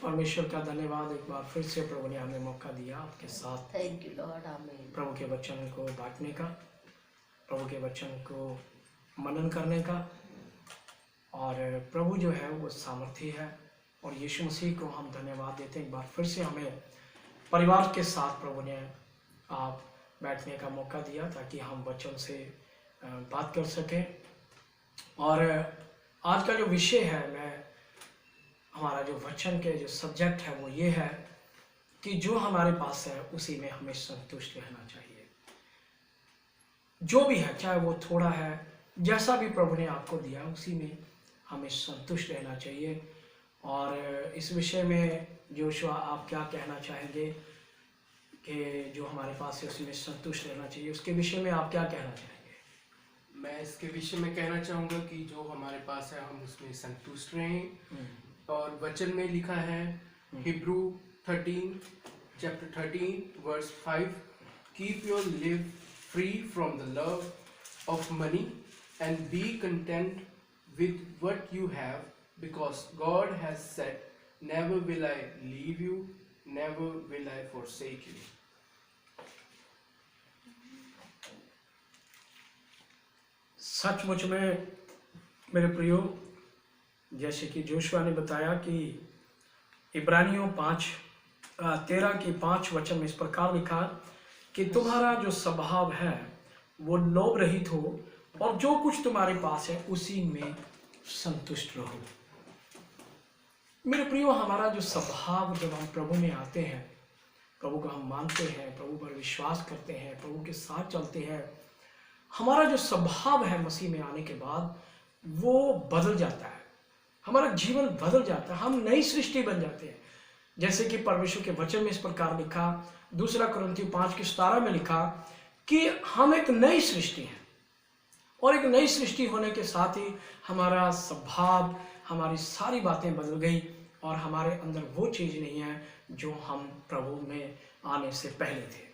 परमेश्वर का धन्यवाद, एक बार फिर से प्रभु ने हमें मौका दिया आपके साथ थैंक यू लॉर्ड, आमीन। प्रभु के वचन को बांटने का, प्रभु के वचन को मनन करने का। और प्रभु जो है वो सामर्थी है और यीशु मसीह को हम धन्यवाद देते हैं। एक बार फिर से हमें परिवार के साथ प्रभु ने आप बैठने का मौका दिया ताकि हम वचन से बात कर सकें। और आज का जो विषय है, हमारा जो वचन के जो सब्जेक्ट है वो ये है कि जो हमारे पास है उसी में हमें संतुष्ट रहना चाहिए। जो भी है, चाहे वो थोड़ा है, जैसा भी प्रभु ने आपको दिया उसी में हमें संतुष्ट रहना चाहिए। और इस विषय में जोशुआ आप क्या कहना चाहेंगे कि जो हमारे पास है उसी में संतुष्ट रहना चाहिए, उसके विषय में आप क्या कहना चाहेंगे? मैं इसके विषय में कहना चाहूँगा कि जो हमारे पास है हम उसमें संतुष्ट रहें। और वचन में लिखा है Hebrew 13 chapter 13 verse 5, keep your live free from the love of money and be content with what you have, because God has said, never will I leave you, never will I forsake you. सचमुच में मेरे प्रियो, जैसे कि Joshua ने बताया कि इब्रानियों 13 की 5 वचन में इस प्रकार लिखा कि तुम्हारा जो स्वभाव है वो लोभ रहित हो और जो कुछ तुम्हारे पास है उसी में संतुष्ट रहो। मेरे प्रियो, हमारा जो स्वभाव, जब हम प्रभु में आते हैं, प्रभु को हम मानते हैं, प्रभु पर विश्वास करते हैं, प्रभु के साथ चलते हैं, हमारा जो स्वभाव है मसीह में आने के बाद वो बदल जाता है, हमारा जीवन बदल जाता है, हम नई सृष्टि बन जाते हैं। जैसे कि परमेश्वर के वचन में इस प्रकार लिखा, 2 कुरिन्थियों 5:17 में लिखा कि हम एक नई सृष्टि हैं। और एक नई सृष्टि होने के साथ ही हमारा स्वभाव, हमारी सारी बातें बदल गई और हमारे अंदर वो चीज़ नहीं है जो हम प्रभु में आने से पहले थे।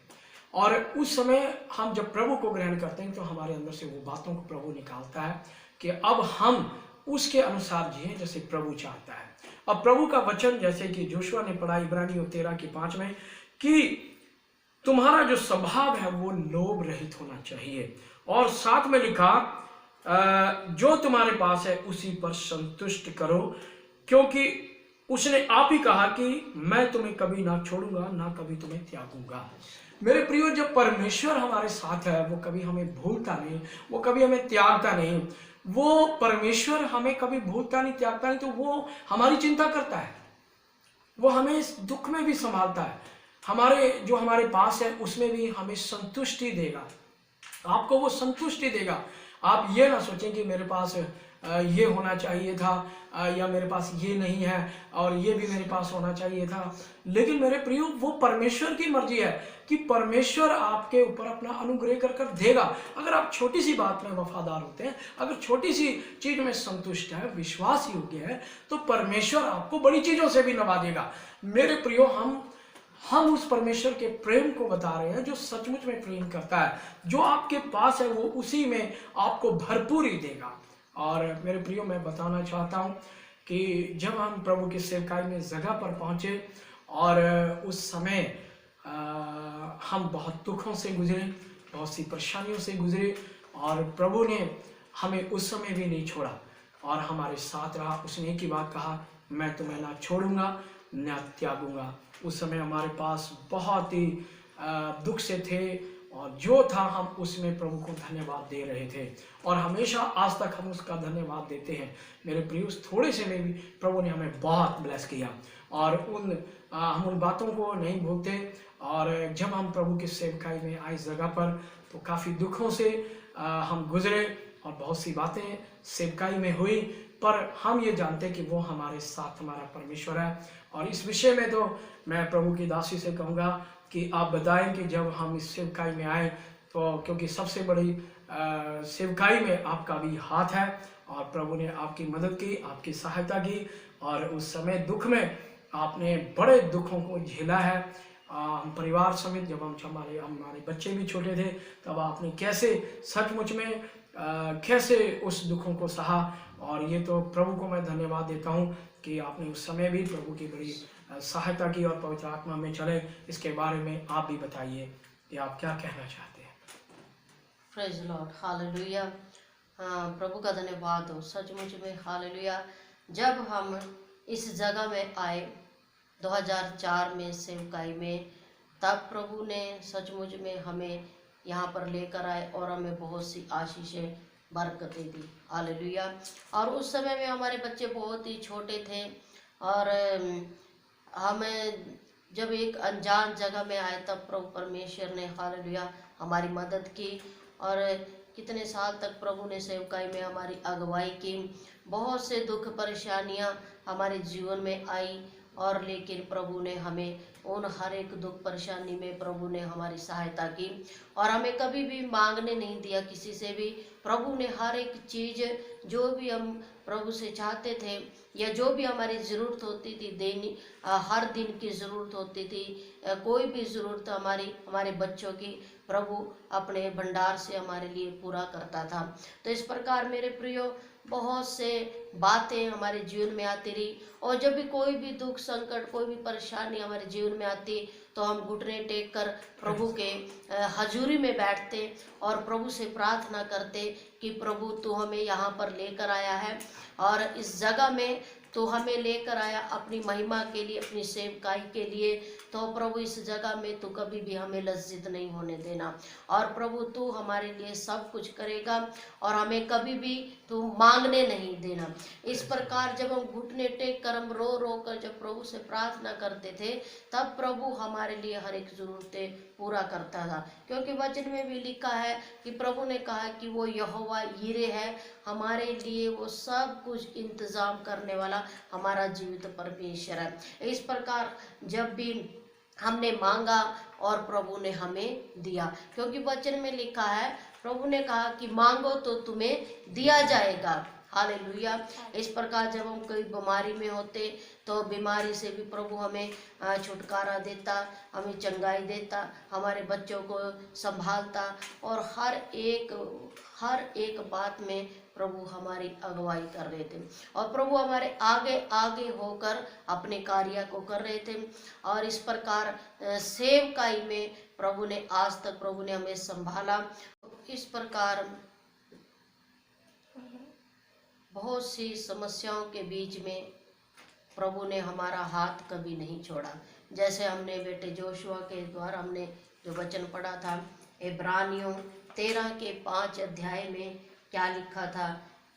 और उस समय हम जब प्रभु को ग्रहण करते हैं तो हमारे अंदर से वो बातों को प्रभु निकालता है कि अब हम उसके अनुसार जिए जैसे प्रभु चाहता है। अब प्रभु का वचन, जैसे कि जोशुआ ने पढ़ा इब्रानियों 13 की 5 में, कि तुम्हारा जो स्वभाव है वो लोभ रहित होना चाहिए। और साथ में लिखा जो तुम्हारे पास है उसी पर संतुष्ट करो, क्योंकि उसने आप ही कहा कि मैं तुम्हें कभी ना छोड़ूंगा ना कभी तुम्हें त्यागूंगा। मेरे प्रियो, जब परमेश्वर हमारे साथ है वो कभी हमें भूलता नहीं, वो कभी हमें त्यागता नहीं। वो परमेश्वर हमें कभी भूलता नहीं, त्यागता नहीं, तो वो हमारी चिंता करता है, वो हमें इस दुख में भी संभालता है, हमारे पास है उसमें भी हमें संतुष्टि देगा। आपको वो संतुष्टि देगा। आप ये ना सोचें कि मेरे पास ये होना चाहिए था या मेरे पास ये नहीं है और ये भी मेरे पास होना चाहिए था। लेकिन मेरे प्रियो, वो परमेश्वर की मर्जी है कि परमेश्वर आपके ऊपर अपना अनुग्रह कर देगा। अगर आप छोटी सी बात में वफादार होते हैं, अगर छोटी सी चीज में संतुष्ट है, विश्वास योग्य है, तो परमेश्वर आपको बड़ी चीजों से भी नवा देगा। मेरे प्रियो, हम उस परमेश्वर के प्रेम को बता रहे हैं जो सचमुच में प्रेम करता है। जो आपके पास है वो उसी में आपको भरपूरी देगा। और मेरे प्रियो, मैं बताना चाहता हूँ कि जब हम प्रभु की सेवकाई में जगह पर पहुँचे और उस समय हम बहुत दुखों से गुजरे, बहुत सी परेशानियों से गुजरे, और प्रभु ने हमें उस समय भी नहीं छोड़ा और हमारे साथ रहा। उसने एक ही बात कहा, मैं तुम्हें ना छोड़ूंगा ना त्यागूंगा। उस समय हमारे पास बहुत ही दुख से थे और जो था हम उसमें प्रभु को धन्यवाद दे रहे थे और हमेशा आज तक हम उसका धन्यवाद देते हैं। मेरे प्रिय, थोड़े से में भी प्रभु ने हमें बहुत ब्लेस किया और हम उन बातों को नहीं भूलते। और जब हम प्रभु की सेवकाई में आए जगह पर तो काफ़ी दुखों से हम गुजरे और बहुत सी बातें सेवकाई में हुई, पर हम ये जानते कि वो हमारे साथ हमारा परमेश्वर है। और इस विषय में तो मैं प्रभु की दासी से कहूँगा कि आप बताएं कि जब हम इस सेवकाई में आए तो, क्योंकि सबसे बड़ी सेवकाई में आपका भी हाथ है और प्रभु ने आपकी मदद की, आपकी सहायता की और उस समय दुख में आपने बड़े दुखों को झेला है। हम परिवार समेत, जब हमारे बच्चे भी छोटे थे, तब आपने कैसे सचमुच में कैसे उस दुखों को सहा और ये तो प्रभु को मैं धन्यवाद देता हूँ कि आपने उस समय भी प्रभु की बड़ी सहायता की और पवित्र आत्मा में चले। इसके बारे में आप भी बताइए कि आप क्या कहना चाहते हैं। Praise Lord, hallelujah. प्रभु का धन्यवाद हो। सचमुच में हालेलुया, जब हम इस जगह में आए 2004 में सेवकाई में, तब प्रभु ने सचमुच में हमें यहाँ पर लेकर आए और हमें बहुत सी आशीषें बरकतें दी। हालेलुया। और उस समय में हमारे बच्चे बहुत ही छोटे थे और हमें जब एक अनजान जगह में आए तब प्रभु परमेश्वर ने हालेलुया हमारी मदद की और कितने साल तक प्रभु ने सेवकाई में हमारी अगुवाई की। बहुत से दुख परेशानियां हमारे जीवन में आई और लेकिन प्रभु ने हमें उन हर एक दुख परेशानी में प्रभु ने हमारी सहायता की और हमें कभी भी मांगने नहीं दिया किसी से भी। प्रभु ने हर एक चीज़ जो भी हम प्रभु से चाहते थे या जो भी हमारी ज़रूरत होती थी देनी, हर दिन की ज़रूरत होती थी, कोई भी ज़रूरत हमारे बच्चों की प्रभु अपने भंडार से हमारे लिए पूरा करता था। तो इस प्रकार मेरे प्रियो बहुत से बातें हमारे जीवन में आती रही और जब भी कोई भी दुख संकट कोई भी परेशानी हमारे जीवन में आती तो हम घुटने टेक कर प्रभु के हजूरी में बैठते और प्रभु से प्रार्थना करते कि प्रभु तू हमें यहाँ पर लेकर आया है और इस जगह में तो हमें लेकर आया अपनी महिमा के लिए, अपनी सेवकाई के लिए। तो प्रभु इस जगह में तू कभी भी हमें लज्जित नहीं होने देना और प्रभु तू हमारे लिए सब कुछ करेगा और हमें कभी भी तू मांगने नहीं देना। इस प्रकार जब हम घुटने टेक कर हम रो रो कर जब प्रभु से प्रार्थना करते थे तब प्रभु हमारे लिए हर एक ज़रूरतें पूरा करता था, क्योंकि वचन में भी लिखा है कि प्रभु ने कहा कि वो यहोवा यीरे है, हमारे लिए वो सब कुछ इंतज़ाम करने वाला हमारा जीवित परमेश्वर है। इस प्रकार जब भी हमने मांगा और प्रभु ने हमें दिया, क्योंकि वचन में लिखा है प्रभु ने कहा कि मांगो तो तुम्हें दिया जाएगा। हालेलुया। इस प्रकार जब हम कोई बीमारी में होते तो बीमारी से भी प्रभु हमें छुटकारा देता, हमें चंगाई देता, हमारे बच्चों को संभालता और हर एक बात में प्रभु हमारी अगुवाई कर रहे थे और प्रभु हमारे आगे आगे होकर अपने कार्य को कर रहे थे। और इस प्रकार सेवकाई में प्रभु ने आज तक प्रभु ने हमें संभाला। इस प्रकार बहुत सी समस्याओं के बीच में प्रभु ने हमारा हाथ कभी नहीं छोड़ा। जैसे हमने बेटे जोशुआ के द्वारा हमने जो वचन पढ़ा था, इब्रानियों 13 के 5 अध्याय में क्या लिखा था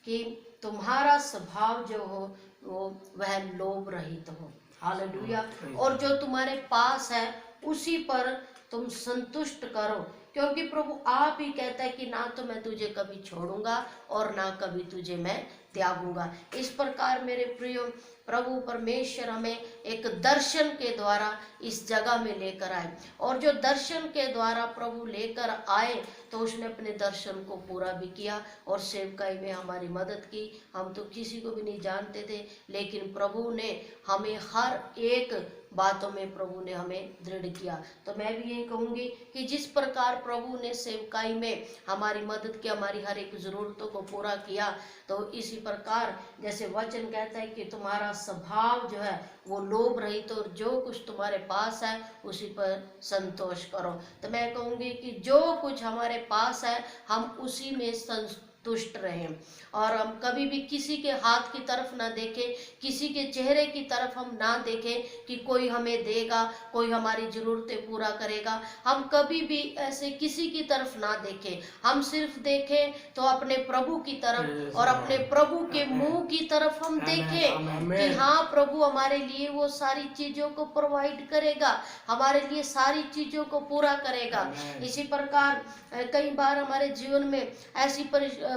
कि तुम्हारा स्वभाव जो हो वो वह लोभ रहित हो। हालेलुया। और जो तुम्हारे पास है उसी पर तुम संतुष्ट करो, क्योंकि प्रभु आप ही कहता है कि ना तो मैं तुझे कभी छोड़ूंगा और ना कभी तुझे मैं त्यागूंगा। इस प्रकार मेरे प्रियो प्रभु परमेश्वर हमें एक दर्शन के द्वारा इस जगह में लेकर आए और जो दर्शन के द्वारा प्रभु लेकर आए तो उसने अपने दर्शन को पूरा भी किया और सेवकाई में हमारी मदद की। हम तो किसी को भी नहीं जानते थे, लेकिन प्रभु ने हमें हर एक बातों में प्रभु ने हमें दृढ़ किया। तो मैं भी यही कहूँगी कि जिस प्रकार प्रभु ने सेवकाई में हमारी मदद की, हमारी हर एक ज़रूरतों को पूरा किया, तो इसी प्रकार जैसे वचन कहता है कि तुम्हारा स्वभाव जो है वो लोभ रहित और जो कुछ तुम्हारे पास है उसी पर संतोष करो। तो मैं कहूँगी कि जो कुछ हमारे पास है हम उसी में संतुष्ट रहें और हम कभी भी किसी के हाथ की तरफ ना देखें, किसी के चेहरे की तरफ हम ना देखें कि कोई हमें देगा, कोई हमारी ज़रूरतें पूरा करेगा। हम कभी भी ऐसे किसी की तरफ ना देखें, हम सिर्फ देखें तो अपने प्रभु की तरफ और अपने प्रभु के मुंह की तरफ हम देखें कि हाँ प्रभु हमारे लिए वो सारी चीज़ों को प्रोवाइड करेगा, हमारे लिए सारी चीज़ों को पूरा करेगा। इसी प्रकार कई बार हमारे जीवन में ऐसी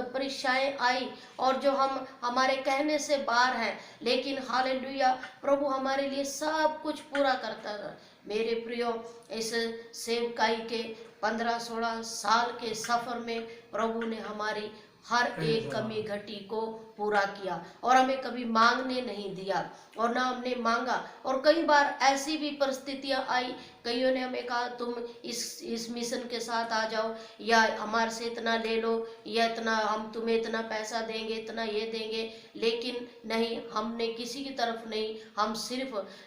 परीक्षाएं आई और जो हम हमारे कहने से बाहर हैं, लेकिन हालेलुया प्रभु हमारे लिए सब कुछ पूरा करता था। मेरे प्रियो इस सेवकाई के 15-16 साल के सफ़र में प्रभु ने हमारी हर एक कमी घटी को पूरा किया और हमें कभी मांगने नहीं दिया और ना हमने मांगा। और कई बार ऐसी भी परिस्थितियां आई, कईयों ने हमें कहा तुम इस मिशन के साथ आ जाओ, या हमारे से इतना ले लो, या इतना हम तुम्हें इतना पैसा देंगे, इतना ये देंगे। लेकिन नहीं, हमने किसी की तरफ नहीं,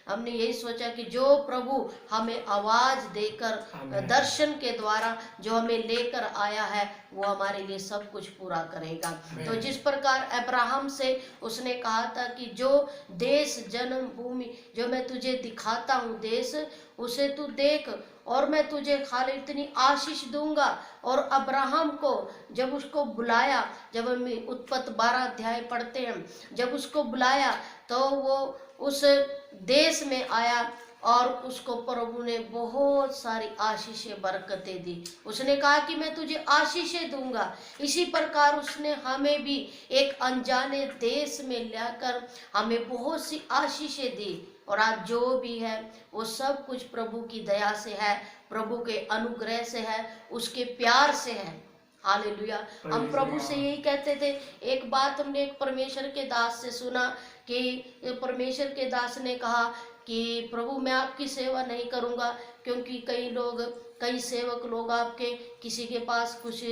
हमने यही सोचा कि जो प्रभु हमें आवाज देकर दर्शन के द्वारा जो हमें लेकर आया है वो हमारे लिए सब कुछ पूरा करेगा। तो जिस प्रकार अब्राहम से उसने कहा था कि जो देश जन्मभूमि जो मैं तुझे दिखाता हूँ देश, उसे तू देख और मैं तुझे खाली इतनी आशीष दूंगा। और अब्राहम को जब उसको बुलाया, जब हम उत्पत्ति 12 अध्याय पढ़ते हैं, जब उसको बुलाया तो वो उस देश में आया और उसको प्रभु ने बहुत सारी आशीषें बरकतें दी। उसने कहा कि मैं तुझे आशीषें दूंगा। इसी प्रकार उसने हमें भी एक अनजाने देश में लाकर हमें बहुत सी आशीषें दी। और आज जो भी है वो सब कुछ प्रभु की दया से है, प्रभु के अनुग्रह से है, उसके प्यार से है। हालेलुया। हम प्रभु से यही कहते थे। एक बात हमने एक परमेश्वर के दास से सुना कि परमेश्वर के दास ने कहा कि प्रभु मैं आपकी सेवा नहीं करूंगा, क्योंकि कई सेवक लोग आपके, किसी के पास कुछ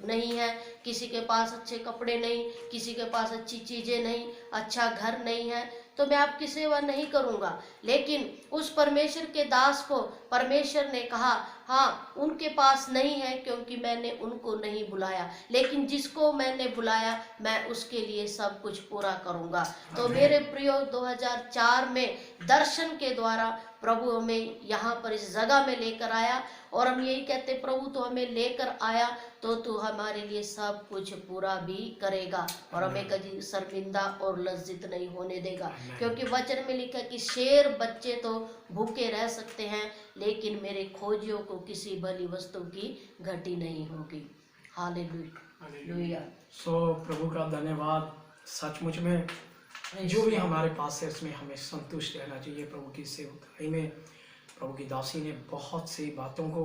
नहीं है, किसी के पास अच्छे कपड़े नहीं, किसी के पास अच्छी चीजें नहीं, अच्छा घर नहीं है, तो मैं आपकी सेवा नहीं करूंगा। लेकिन उस परमेश्वर के दास को परमेश्वर ने कहा, हाँ उनके पास नहीं है क्योंकि मैंने उनको नहीं बुलाया, लेकिन जिसको मैंने बुलाया मैं उसके लिए सब कुछ पूरा करूंगा। तो मेरे प्रियो 2004 में दर्शन के द्वारा प्रभु हमें यहाँ पर इस जगह में लेकर आया और हम यही कहते प्रभु तो हमें लेकर आया तो तू हमारे लिए सब कुछ पूरा भी करेगा और हमें कभी शर्मिंदा और लज्जित नहीं होने देगा। क्योंकि वचन में लिखा कि शेर बच्चे तो भूखे रह सकते हैं, लेकिन मेरे खोजियों को किसी भली वस्तु की घटी नहीं होगी। हालेलुया। सो प्रभु का धन्यवाद। सचमुच में जो भी हमारे पास है उसमें हमें संतुष्ट रहना चाहिए। प्रभु की सेवकाई में प्रभु की दासी ने बहुत सी बातों को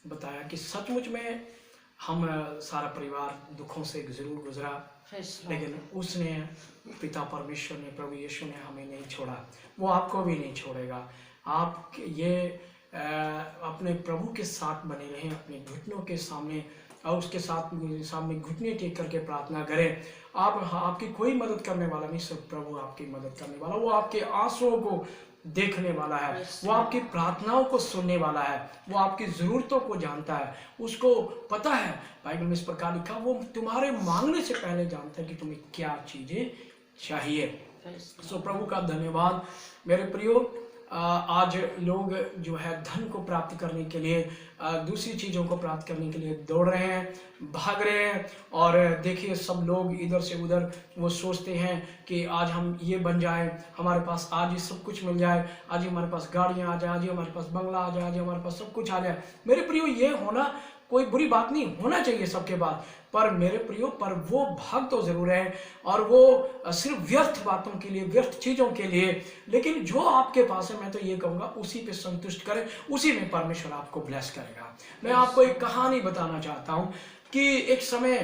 बताया कि सचमुच में हम सारा परिवार दुखों से जरूर गुजरा, लेकिन उसने पिता परमेश्वर ने, प्रभु यीशु ने हमें नहीं छोड़ा, वो आपको भी नहीं छोड़ेगा। आप ये अपने प्रभु के साथ बने रहें, अपने घुटनों के सामने और उसके सामने घुटने टेक करके प्रार्थना करें। आपकी कोई मदद करने वाला नहीं, सिर्फ प्रभु आपकी मदद करने वाला। वो आपके आंसुओं को देखने वाला है, वो आपकी प्रार्थनाओं को सुनने वाला है, वो आपकी ज़रूरतों को जानता है, उसको पता है। बाइबल में इस प्रकार लिखा, वो तुम्हारे मांगने से पहले जानता है कि तुम्हें क्या चीज़ें चाहिए। सो प्रभु का धन्यवाद। मेरे प्रियो, आज लोग जो है धन को प्राप्त करने के लिए, दूसरी चीज़ों को प्राप्त करने के लिए दौड़ रहे हैं, भाग रहे हैं। और देखिए सब लोग इधर से उधर वो सोचते हैं कि आज हम ये बन जाए, हमारे पास आज ही सब कुछ मिल जाए, आज ही हमारे पास गाड़ियाँ आ जाए, आज ही हमारे पास बंगला आ जाए, आज ही हमारे पास सब कुछ आ जाए। मेरे प्रियो, ये होना कोई बुरी बात नहीं, होना चाहिए सबके बाद, पर मेरे प्रियो पर वो भाग तो जरूर है और वो सिर्फ व्यर्थ बातों के लिए, व्यर्थ चीज़ों के लिए। लेकिन जो आपके पास है मैं तो ये कहूँगा उसी पे संतुष्ट करें, उसी में परमेश्वर आपको ब्लेस करेगा। मैं आपको एक कहानी बताना चाहता हूँ कि एक समय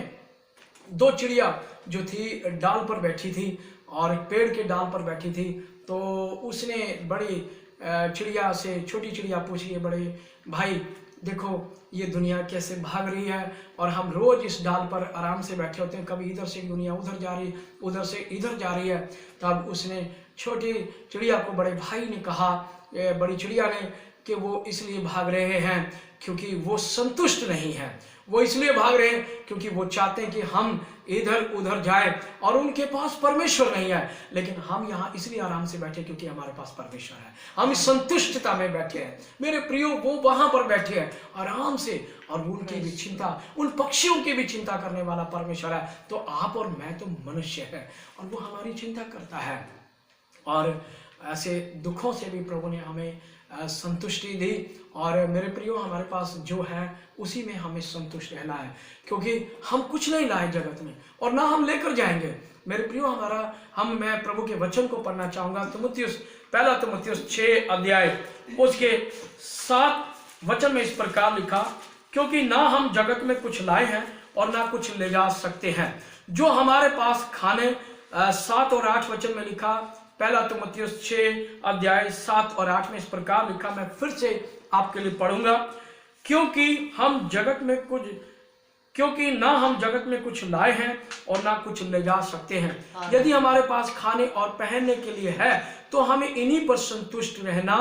दो चिड़िया जो थी डाल पर बैठी थी और एक पेड़ के डाल पर बैठी थी। तो उसने बड़ी चिड़िया से, छोटी चिड़िया पूछी, है बड़े भाई देखो ये दुनिया कैसे भाग रही है और हम रोज इस डाल पर आराम से बैठे होते हैं, कभी इधर से दुनिया उधर जा रही, उधर से इधर जा रही है। तब उसने छोटी चिड़िया को बड़े भाई ने कहा, बड़ी चिड़िया ने, कि वो इसलिए भाग रहे हैं क्योंकि वो संतुष्ट नहीं है। वो इसलिए भाग रहे हैं क्योंकि वो चाहते हैं कि हम इधर उधर जाए और उनके पास परमेश्वर नहीं है। लेकिन हम यहाँ इसलिए आराम से बैठे क्योंकि हमारे पास परमेश्वर है, हम इस संतुष्टता में बैठे हैं। मेरे प्रियो, वो वहां पर बैठे हैं आराम से और उनकी भी चिंता, उन पक्षियों की भी चिंता करने वाला परमेश्वर है। तो आप और मैं तो मनुष्य है और वो हमारी चिंता करता है। और ऐसे दुखों से भी प्रभु ने हमें संतुष्टि दी। और मेरे प्रियो, हमारे पास जो है उसी में हमें संतुष्ट रहना है, क्योंकि हम कुछ नहीं लाए जगत में और ना हम लेकर जाएंगे। मेरे प्रियो, मैं प्रभु के वचन को पढ़ना चाहूंगा। पहला तिमुथियुस 6 अध्याय उसके 7 वचन में इस प्रकार लिखा, क्योंकि ना हम जगत में कुछ लाए हैं और ना कुछ ले जा सकते हैं, जो हमारे पास खाने 7 और 8 वचन में लिखा, पहला तीमुथियुस 6 अध्याय 7 और 8 में इस प्रकार लिखा, मैं फिर से आपके लिए पढ़ूंगा। क्योंकि ना हम जगत में कुछ लाए हैं और ना कुछ ले जा सकते हैं। यदि हमारे पास खाने और पहनने के लिए है तो हमें इन्हीं पर संतुष्ट रहना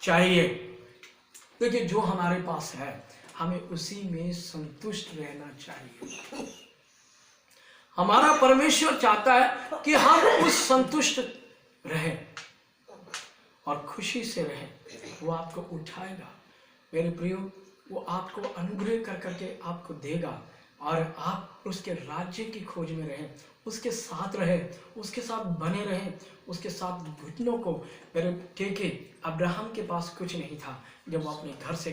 चाहिए। देखिए, जो हमारे पास है हमें उसी में संतुष्ट रहना चाहिए। हमारा परमेश्वर चाहता है कि हम उस संतुष्ट रहें और खुशी से रहें। वो आपको उठाएगा मेरे प्रियो, वो आपको अनुग्रह कर करके आपको देगा और आप उसके राज्य की खोज में रहें, उसके साथ रहें, उसके साथ बने रहें, उसके साथ घुटनों को। मेरे क्योंकि अब्राहम के पास कुछ नहीं था जब वो अपने घर से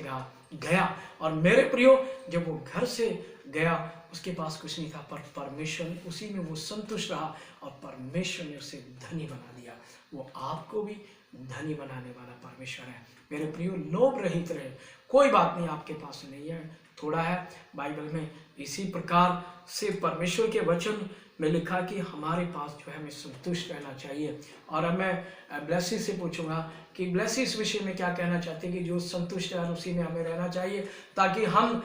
गया, और मेरे प्रियो जब वो घर से गया उसके पास कुछ नहीं था, पर परमेश्वर ने उसी में वो संतुष्ट रहा और परमेश्वर ने उसे धनी बना दिया। वो आपको भी धनी बनाने वाला परमेश्वर है। मेरे प्रियो, लोभ रहित रहे। कोई बात नहीं, आपके पास नहीं है, थोड़ा है। बाइबल में इसी प्रकार से परमेश्वर के वचन में लिखा कि हमारे पास जो है हमें संतुष्ट रहना चाहिए। और अब मैं ब्लेसी से पूछूंगा कि ब्लेसी इस विषय में क्या कहना चाहते हैं कि जो संतुष्ट है उसी में हमें रहना चाहिए, ताकि हम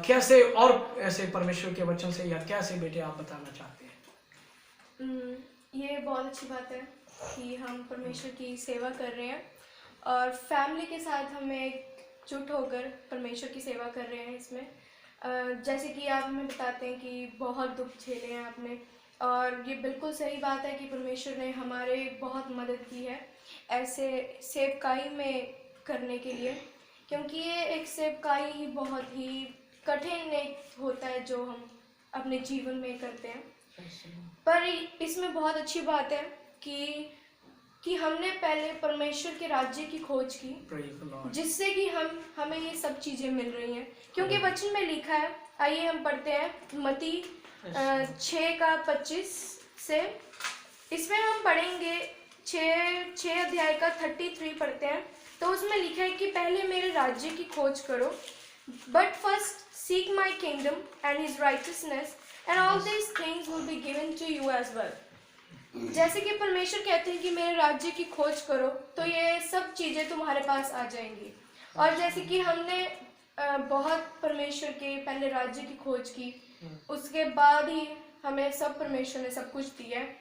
कैसे और ऐसे परमेश्वर के वचन से या कैसे बेटे आप बताना चाहते हैं? ये बहुत अच्छी बात है कि हम परमेश्वर की सेवा कर रहे हैं और फैमिली के साथ हमें एकजुट होकर परमेश्वर की सेवा कर रहे हैं। इसमें जैसे कि आप हमें बताते हैं कि बहुत दुख झेले हैं आपने, और ये बिल्कुल सही बात है कि परमेश्वर ने हमारे बहुत मदद की है ऐसे सेवकाई में करने के लिए, क्योंकि ये एक सेवकाई ही बहुत ही कठिन एक होता है जो हम अपने जीवन में करते हैं। पर इसमें बहुत अच्छी बात है कि हमने पहले परमेश्वर के राज्य की खोज की, जिससे कि हमें ये सब चीज़ें मिल रही हैं। क्योंकि वचन में लिखा है, आइए हम पढ़ते हैं मत्ती 6:25 से। इसमें हम पढ़ेंगे 6 अध्याय का 33 पढ़ते हैं। तो उसमें लिखा है कि पहले मेरे राज्य की खोज करो, but first seek my kingdom and his righteousness and all these things will be given to you as well. जैसे कि परमेश्वर कहते हैं कि मेरे राज्य की खोज करो तो ये सब चीज़ें तुम्हारे पास आ जाएंगी। और जैसे कि हमने बहुत परमेश्वर के पहले राज्य की खोज की, उसके बाद ही हमें सब परमेश्वर ने सब कुछ दिया है।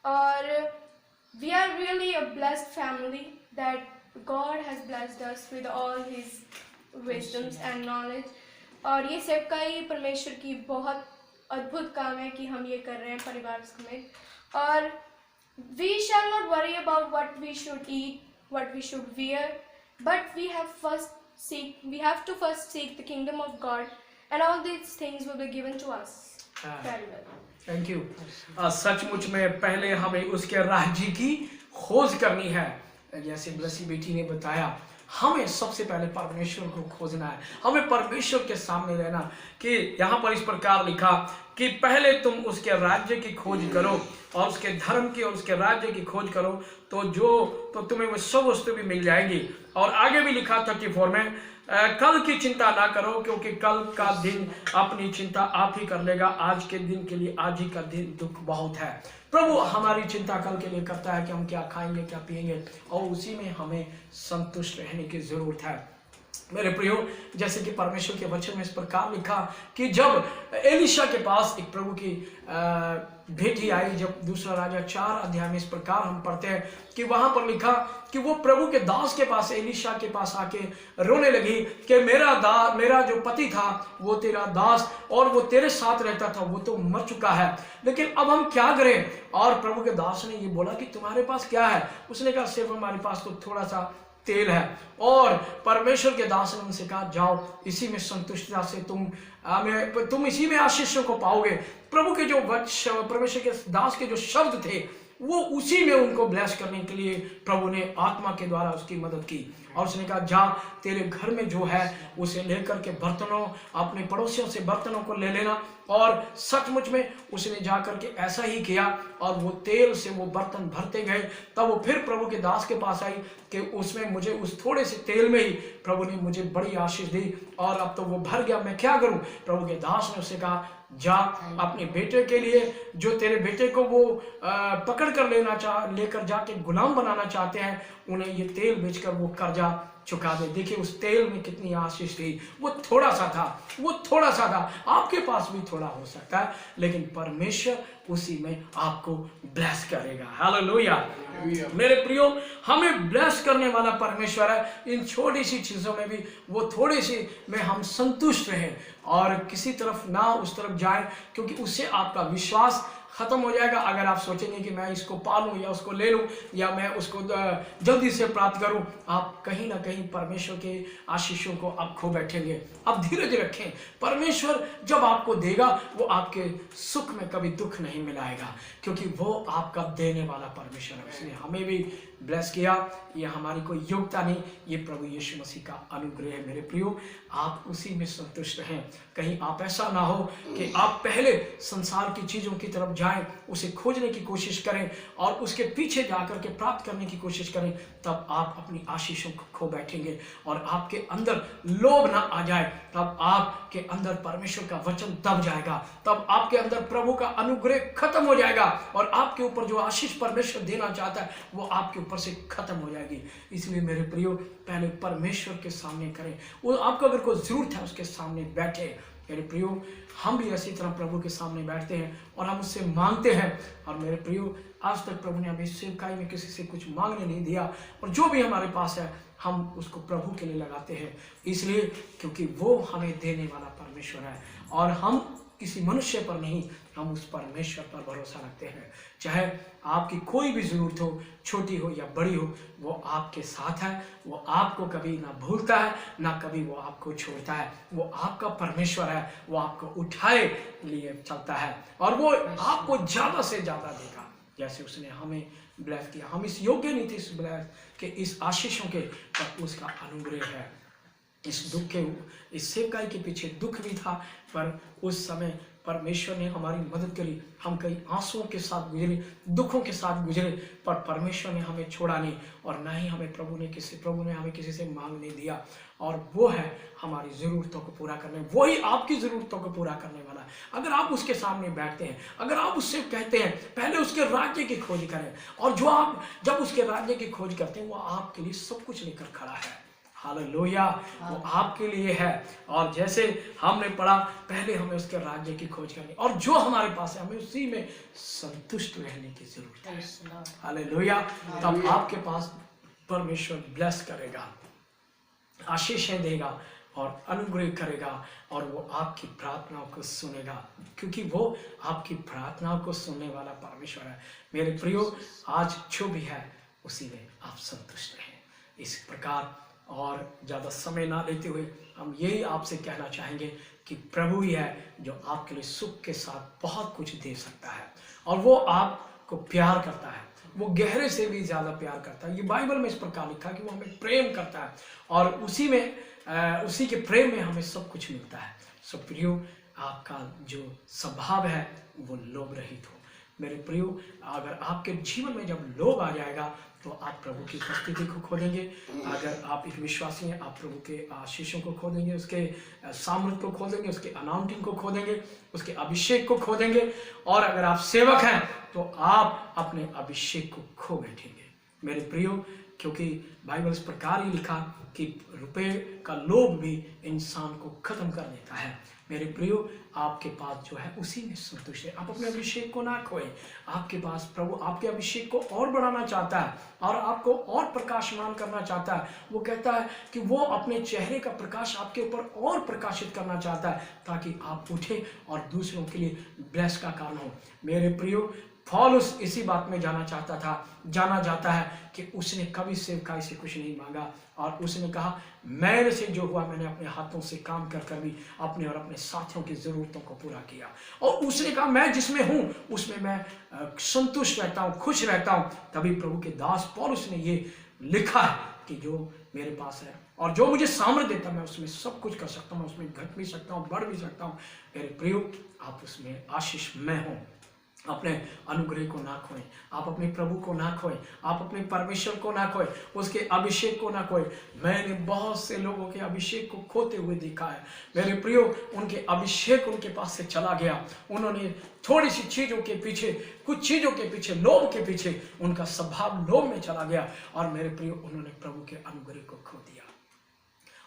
और we are really a blessed family that God has blessed us with all his wisdoms and knowledge. और ये सेवकाई परमेश्वर की बहुत अद्भुत काम है कि हम ये कर रहे हैं परिवार समेत। और we shall not worry about what we should eat, what we should wear, but we have to first seek the kingdom of God, and all these things will be given to us. Very well. Thank you. सचमुच में पहले हमें उसके राज्य की खोज करनी है। जैसे ब्लेसी बेटी ने बताया, हमें सबसे पहले परमेश्वर को खोजना है, हमें परमेश्वर के सामने रहना। कि यहाँ पर इस प्रकार लिखा कि पहले तुम उसके राज्य की खोज करो और उसके धर्म की और उसके राज्य की खोज करो तो तुम्हें वो सब वस्तु भी मिल जाएगी। और आगे भी लिखा 34 में, कल की चिंता ना करो क्योंकि कल का दिन अपनी चिंता आप ही कर लेगा, आज के दिन के लिए आज ही का दिन दुख बहुत है। प्रभु हमारी चिंता कल के लिए करता है कि हम क्या खाएंगे क्या पिएंगे, और उसी में हमें संतुष्ट रहने की जरूरत है। मेरे प्रियो, जैसे कि परमेश्वर के वचन में इस प्रकार लिखा कि जब एलिशा के पास एक प्रभु की भेंट आई, जब दूसरा राजा 4 अध्याय में इस प्रकार हम पढ़ते हैं कि वहां पर लिखा कि वो प्रभु के दास के पास, एलिशा के पास आके रोने लगी कि मेरा जो पति था वो तेरा दास और वो तेरे साथ रहता था, वो तो मर चुका है, लेकिन अब हम क्या करें। और प्रभु के दास ने ये बोला कि तुम्हारे पास क्या है। उसने कहा सिर्फ हमारे पास तो थोड़ा सा तेल है। और परमेश्वर के दास ने उनसे कहा जाओ, इसी में संतुष्टता से तुम इसी में आशीषों को पाओगे। प्रभु के जो परमेश्वर के दास के जो शब्द थे वो उसी में उनको ब्लेस करने के लिए प्रभु ने आत्मा के द्वारा उसकी मदद की। और उसने कहा जा तेरे घर में जो है उसे लेकर के बर्तनों, अपने पड़ोसियों से बर्तनों को ले लेना। और सचमुच में उसने जा करके ऐसा ही किया और वो तेल से वो बर्तन भरते गए। तब वो फिर प्रभु के दास के पास आई कि उसमें मुझे उस थोड़े से तेल में ही प्रभु ने मुझे बड़ी आशीष दी और अब तो वो भर गया, मैं क्या करूं। प्रभु के दास ने उससे कहा जा अपने बेटे के लिए, जो तेरे बेटे को वो पकड़ कर लेकर जाके गुलाम बनाना चाहते हैं, उन्हें ये तेल बेचकर वो कर्जा चुका दे। देखिए उस तेल में कितनी आशीष थी। वो थोड़ा सा था। आपके पास भी थोड़ा हो सकता है, लेकिन परमेश्वर उसी में आपको ब्लेस करेगा। हालेलुया। मेरे प्रियो, हमें ब्लेस करने वाला परमेश्वर है। इन छोटी सी चीजों में भी वो थोड़ी सी में हम संतुष्ट रहें और किसी तरफ ना उस तरफ जाए, क्योंकि उससे आपका विश्वास खत्म हो जाएगा। अगर आप सोचेंगे कि मैं इसको पालूं या उसको ले लूं या मैं उसको जल्दी से प्राप्त करूं, आप कहीं ना कहीं परमेश्वर के आशीषों को आप खो बैठेंगे। आप धीरज रखें, परमेश्वर जब आपको देगा वो आपके सुख में कभी दुख नहीं मिलाएगा, क्योंकि वो आपका देने वाला परमेश्वर है। उसने हमें भी ब्लेस किया। ये हमारी कोई योग्यता नहीं, ये प्रभु यीशु मसीह का अनुग्रह है। मेरे प्रियो, आप उसी में संतुष्ट रहें। कहीं आप ऐसा ना हो कि आप पहले संसार की चीजों की तरफ जाएं, उसे खोजने की कोशिश करें और उसके पीछे जाकर के प्राप्त करने की कोशिश करें, तब आप अपनी आशीषों को खो बैठेंगे और आपके अंदर लोभ ना आ जाए। तब आपके अंदर परमेश्वर का वचन दब जाएगा, तब आपके अंदर प्रभु का अनुग्रह खत्म हो जाएगा और आपके ऊपर जो आशीष परमेश्वर देना चाहता है वो आपके ऊपर से खत्म हो जाएगी। इसलिए मेरे प्रियो, पहले परमेश्वर के सामने करें। वो आपको अगर कोई जरूरत है उसके सामने बैठे। मेरे प्रियो, हम भी इसी तरह प्रभु के सामने बैठते हैं और हम उससे मांगते हैं। और मेरे प्रियो, आज तक प्रभु ने हमें सेवकाई में किसी से कुछ मांगने नहीं दिया, और जो भी हमारे पास है हम उसको प्रभु के लिए लगाते हैं, इसलिए क्योंकि वो हमें देने वाला परमेश्वर है और हम किसी मनुष्य पर नहीं, हम उस परमेश्वर पर भरोसा रखते हैं। चाहे आपकी कोई भी जरूरत हो, छोटी हो या बड़ी हो, वो आपके साथ है। वो आपको कभी ना भूलता है, ना कभी वो आपको छोड़ता है। वो आपका परमेश्वर है, वो आपको उठाए लिए चलता है और वो आपको ज्यादा से ज्यादा देगा। जैसे उसने हमें ब्लेस किया, हम इस योग्य नहीं थे इस ब्लेस के, इस आशीषों के, पर उसका अनुग्रह है। इस दुख के, इस सेवकाई के पीछे दुख भी था, पर उस समय परमेश्वर ने हमारी मदद करी। हम कई आंसुओं के साथ गुजरे, दुखों के साथ गुजरे, पर परमेश्वर ने हमें छोड़ा नहीं और ना ही हमें प्रभु ने हमें किसी से मांग नहीं दिया। और वो है हमारी ज़रूरतों को पूरा करने, वही आपकी ज़रूरतों को पूरा करने वाला है। अगर आप उसके सामने बैठते हैं, अगर आप उससे कहते हैं पहले उसके राज्य की खोज करें, और जो आप जब उसके राज्य की खोज करते हैं वो आपके लिए सब कुछ लेकर खड़ा है। हालेलुया, वो आपके लिए है। और जैसे हमने पढ़ा, पहले हमें उसके राज्य की खोज करनी और जो हमारे पास है हमें उसी में संतुष्ट रहने की जरूरत है। हालेलुया, तब आपके पास परमेश्वर ब्लेस करेगा, आशीषें देगा और अनुग्रह करेगा और वो आपकी प्रार्थनाओं को सुनेगा, क्योंकि वो आपकी प्रार्थनाओं को सुनने वाला परमेश्वर है। मेरे प्रियो, आज जो भी है उसी में आप संतुष्ट रहें। इस प्रकार और ज़्यादा समय ना लेते हुए हम यही आपसे कहना चाहेंगे कि प्रभु ही है जो आपके लिए सुख के साथ बहुत कुछ दे सकता है और वो आपको प्यार करता है, वो गहरे से भी ज़्यादा प्यार करता है। ये बाइबल में इस प्रकार लिखा कि वो हमें प्रेम करता है और उसी के प्रेम में हमें सब कुछ मिलता है। सो प्रियो, आपका जो स्वभाव है वो लोभ रहित हो। मेरे प्रियो, अगर आपके जीवन में जब लोभ आ जाएगा तो आप प्रभु की उपस्थिति को खो देंगे। अगर आप एक विश्वासी हैं, आप प्रभु के आशीषों को खो देंगे, उसके सामर्थ को खो देंगे, उसके अनाउंटिंग को खो देंगे, उसके अभिषेक को खो देंगे। और अगर आप सेवक हैं तो आप अपने अभिषेक को खो बैठेंगे। मेरे प्रियो, क्योंकि बाइबल इस प्रकार ही लिखा कि रुपए का लोभ भी इंसान को खत्म कर देता है। मेरे प्रियो, आपके पास जो है उसी में संतुष्ट है। आप अपने अभिषेक को ना खोएं। आपके पास प्रभु आपके अभिषेक को और बढ़ाना चाहता है और आपको और प्रकाशमान करना चाहता है। वो कहता है कि वो अपने चेहरे का प्रकाश आपके ऊपर और प्रकाशित करना चाहता है, ताकि आप उठे और दूसरों के लिए ब्लेस का कारण हो। मेरे प्रियो, पौलुस इसी बात में जाना जाता है कि उसने कभी सेवकाई से कुछ नहीं मांगा और उसने कहा, मेरे से जो हुआ मैंने अपने हाथों से काम कर कर भी अपने और अपने साथियों की जरूरतों को पूरा किया। और उसने कहा, मैं जिसमें हूं उसमें मैं संतुष्ट रहता हूं, खुश रहता हूं। तभी प्रभु के दास पौलुस ने ये लिखा है ताकि जो मेरे पास है और जो मुझे सामर्थ्य देता मैं उसमें सब कुछ कर सकता हूँ, उसमें घट भी सकता हूँ, बढ़ भी सकता हूँ। मेरे प्रियो, आप उसमें आशीषमय हों, अपने अनुग्रह को ना खोएं, आप अपने प्रभु को ना खोएं, आप अपने परमेश्वर को ना खोएं, उसके अभिषेक को ना खोएं। मैंने बहुत से लोगों के अभिषेक को खोते हुए देखा है मेरे प्रियो। उनके अभिषेक उनके पास से चला गया, उन्होंने थोड़ी सी चीज़ों के पीछे, कुछ चीज़ों के पीछे, लोभ के पीछे, उनका स्वभाव लोभ में चला गया और मेरे प्रियो उन्होंने प्रभु के अनुग्रह को खो दिया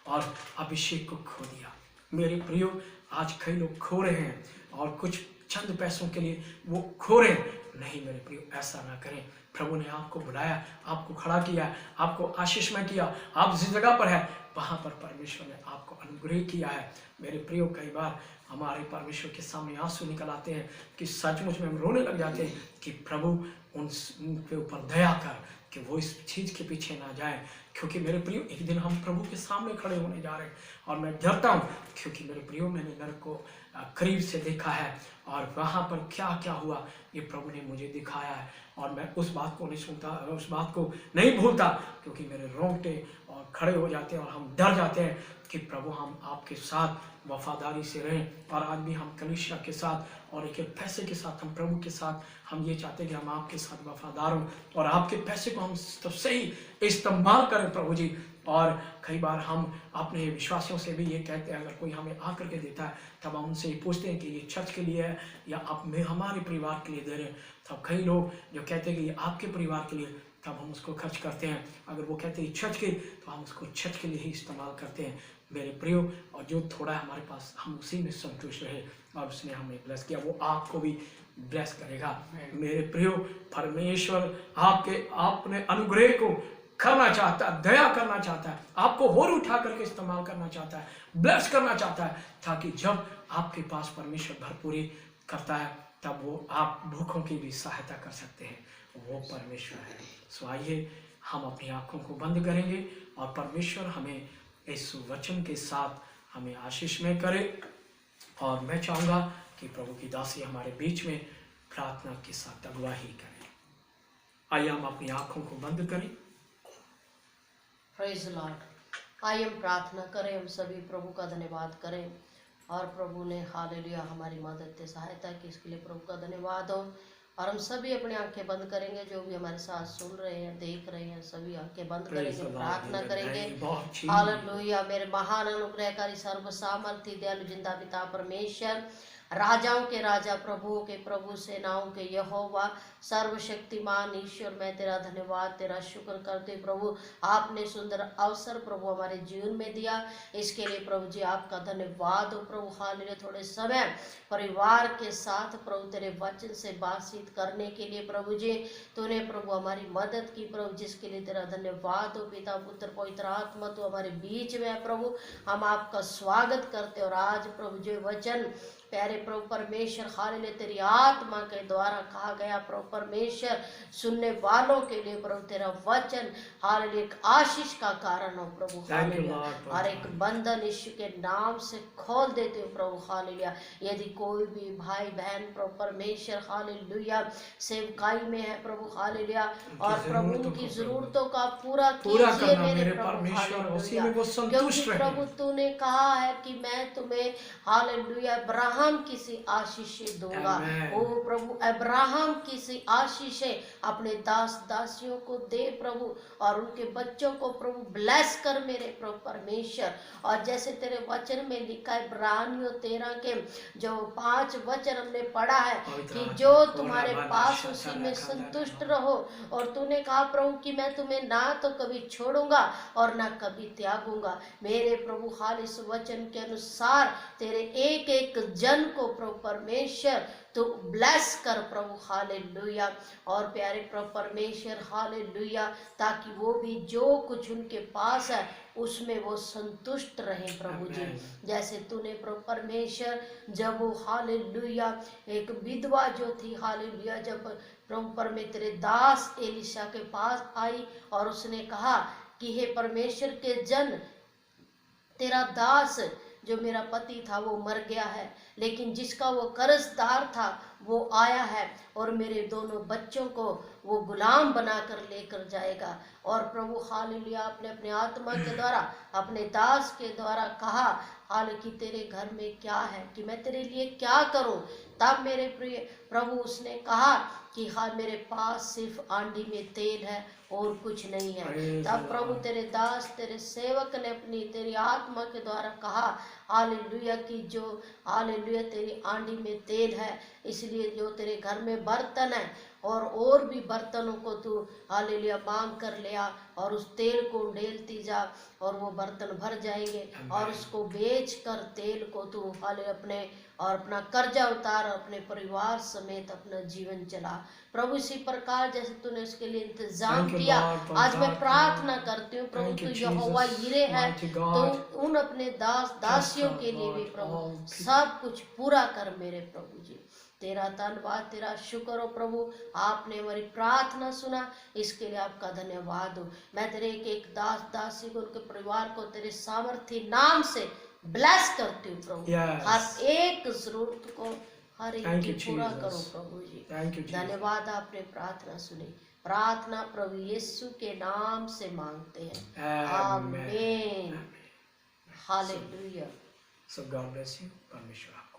और अभिषेक को खो दिया। मेरे प्रियो, आज कई लोग खो रहे हैं और कुछ चंद पैसों के लिए वो खो रहे हैं। नहीं मेरे प्रियो, ऐसा ना करें। प्रभु ने आपको बुलाया, आपको खड़ा किया, आपको आशीषमय किया, आप जिस जगह पर है वहाँ पर परमेश्वर ने आपको अनुग्रह किया है। मेरे प्रियो, कई बार हमारे परमेश्वर के सामने आंसू निकल आते हैं कि सचमुच में हम रोने लग जाते हैं कि प्रभु उनके ऊपर दया कर कि वो इस चीज़ के पीछे ना जाए। क्योंकि मेरे प्रियो, एक दिन हम प्रभु के सामने खड़े होने जा रहे हैं और मैं डरता हूँ, क्योंकि मेरे प्रियो मैंने नरक को करीब से देखा है और वहाँ पर क्या क्या हुआ ये प्रभु ने मुझे दिखाया है और मैं उस बात को नहीं सुनता, उस बात को नहीं भूलता, क्योंकि मेरे रोंगटे और खड़े हो जाते हैं और हम डर जाते हैं कि प्रभु हम आपके साथ वफादारी से रहें। और आज भी हम कलीसिया के साथ और एक एक पैसे के साथ, हम प्रभु के साथ, हम ये चाहते हैं कि हम आपके साथ वफादार हों और आपके पैसे को हम सबसे ही इस्तेमाल करें प्रभु जी। और कई बार हम अपने विश्वासियों से भी ये कहते हैं, अगर कोई हमें आकर के देता है तब हम उनसे ये पूछते हैं कि ये चर्च के लिए है या आप में हमारे परिवार के लिए दे रहे हैं। तब कई लोग जो कहते हैं कि ये आपके परिवार के लिए, तब हम उसको खर्च करते हैं। अगर वो कहते हैं चर्च के, तो हम उसको चर्च के लिए ही इस्तेमाल करते हैं मेरे प्रियो। और जो थोड़ा है हमारे पास, हम उसी में संतुष्ट रहे और उसने हमें ब्लेस किया, वो आपको भी ब्लेस करेगा मेरे प्रियो। परमेश्वर आपने अनुग्रह को करना चाहता है, दया करना चाहता है, आपको और उठा करके इस्तेमाल करना चाहता है, ब्लेस करना चाहता है, ताकि जब आपके पास परमेश्वर भरपूरी करता है तब वो आप भूखों की भी सहायता कर सकते हैं। वो परमेश्वर है। सो आइए हम अपनी आंखों को बंद करेंगे और परमेश्वर हमें इस वचन के साथ हमें आशीषमय करे। और मैं चाहूँगा कि प्रभु की दासी हमारे बीच में प्रार्थना के साथ अगुवाही करें। आइए हम अपनी आंखों को बंद करें। Praise Lord. आइए हम प्रार्थना करें, हम सभी प्रभु का धन्यवाद करें। और प्रभु ने हालेलुया हमारी मदद से सहायता की, इसके लिए प्रभु का धन्यवाद हो। और हम सभी अपनी आंखें बंद करेंगे, जो भी हमारे साथ सुन रहे हैं, देख रहे हैं, सभी आंखें बंद करेंगे, प्रार्थना करेंगे। हालेलुया। मेरे महान अनुग्रहकारी सर्व सामर्थी दयालु जिंदा पिता परमेश्वर, राजाओं के राजा, प्रभुओं के प्रभु, सेनाओं के यहोवा, सर्वशक्तिमान ईश्वर, मैं तेरा धन्यवाद, तेरा शुक्र करते प्रभु। आपने सुंदर अवसर प्रभु हमारे जीवन में दिया, इसके लिए प्रभु जी आपका धन्यवाद हो प्रभु। हालेलुया। थोड़े समय परिवार के साथ प्रभु तेरे वचन से बातचीत करने के लिए प्रभु जी तूने प्रभु हमारी मदद की प्रभु, जिसके लिए तेरा धन्यवाद हो। पिता पुत्र पवित्र आत्मा तो हमारे बीच में है प्रभु, हम आपका स्वागत करते। और आज प्रभु जो वचन प्यारे प्रभु परमेश्वर हालेलुया तेरी आत्मा के द्वारा कहा गया प्रभु परमेश्वर, सुनने वालों के लिए प्रभु तेरा वचन हालेलुया एक आशीष का कारण हो प्रभु। हालेलुया। और एक बंधन यीशु के नाम से खोल देते हो प्रभु। हालेलुया। यदि कोई भी भाई बहन प्रभु परमेश्वर हालेलुया सेवकाई में है प्रभु हालेलुया, और प्रभु उनकी जरूरतों का पूरा कीजिए मेरे प्रभु हालेलुया। क्योंकि प्रभु तूने कहा है कि मैं तुम्हें हालेलुया अब्राहम की सी आशीष दूंगा। ओ प्रभु अब्राहम की सी आशीष अपने दास दासियों को दे प्रभु, और उनके बच्चों को प्रभु ब्लेस कर मेरे प्रभु परमेश्वर। और जैसे तेरे वचन में लिखा है इब्रानियों 13 के जो 5 वचन हमने पढ़ा है कि जो तुम्हारे पास उसी में संतुष्ट रहो, और तूने कहा प्रभु कि मैं तुम्हें ना तो कभी छोड़ूंगा और ना कभी त्यागूंगा। मेरे प्रभु हाल इस वचन के अनुसार तेरे एक एक जन को प्रभु परमेश्वर तो ब्लेस कर प्रभु हालेलुया। और प्यारे प्रभु परमेश्वर हालेलुया, ताकि वो भी जो कुछ उनके पास है उसमें वो संतुष्ट रहे प्रभु जी। जैसे तूने प्रभु परमेश्वर जब वो हालेलुया एक विधवा जो थी हालेलुया, जब प्रभु परमेश्वर तेरे दास एलिशा के पास आई और उसने कहा कि हे परमेश्वर के जन, तेरा दास जो मेरा पति था वो मर गया है, लेकिन जिसका वो कर्जदार था वो आया है और मेरे दोनों बच्चों को वो गुलाम बनाकर लेकर जाएगा। और प्रभु हालेलुया आपने अपने आत्मा के द्वारा अपने दास के द्वारा कहा हालांकि तेरे घर में क्या है कि मैं तेरे लिए क्या करूं। तब मेरे प्रिय प्रभु उसने कहा कि हाँ मेरे पास सिर्फ आंधी में तेल है और कुछ नहीं है। Praise तब the प्रभु Lord. तेरे दास तेरे सेवक ने अपनी तेरी आत्मा के द्वारा कहा हालेलुया कि जो हालेलुया तेरी आंधी में तेल है, इसलिए जो तेरे घर में बर्तन है और भी बर्तनों को तू हालेलुया मांग कर ले आ और उस तेल को उंडेलती जा और वो बर्तन भर जाएंगे और उसको बेच कर तेल को तू हालेलुया अपने और अपना कर्जा उतार और अपने परिवार समेत अपना जीवन चला। प्रभु इसी प्रकार जैसे तूने उसके लिए इंतजाम Thank you, किया, Lord, for आज मैं that, प्रार्थना Lord. करती हूँ प्रभु Thank तू you, यहोवा Jesus, यिरे है, mighty तो God. उन अपने दास दासियों Just, के लिए भी Lord, प्रभु all people. सब कुछ पूरा कर मेरे प्रभु जी। तेरा धन्यवाद तेरा शुक्र हो प्रभु, आपने हमारी प्रार्थना सुना, इसके लिए आपका धन्यवाद हो। मैं तेरे एक दास दासी को उनके परिवार को तेरे सामर्थी नाम से ब्लेस करती हूँ प्रभु। Yes. हर एक जरूरत को हर एक Thank की you, पूरा Jesus. करो प्रभु जी। Thank you, Jesus. धन्यवाद आपने प्रार्थना सुनी। प्रार्थना प्रभु यीशु के नाम से मांगते हैं, Amen. आमीन। Hallelujah. So God bless you. परमेश्वर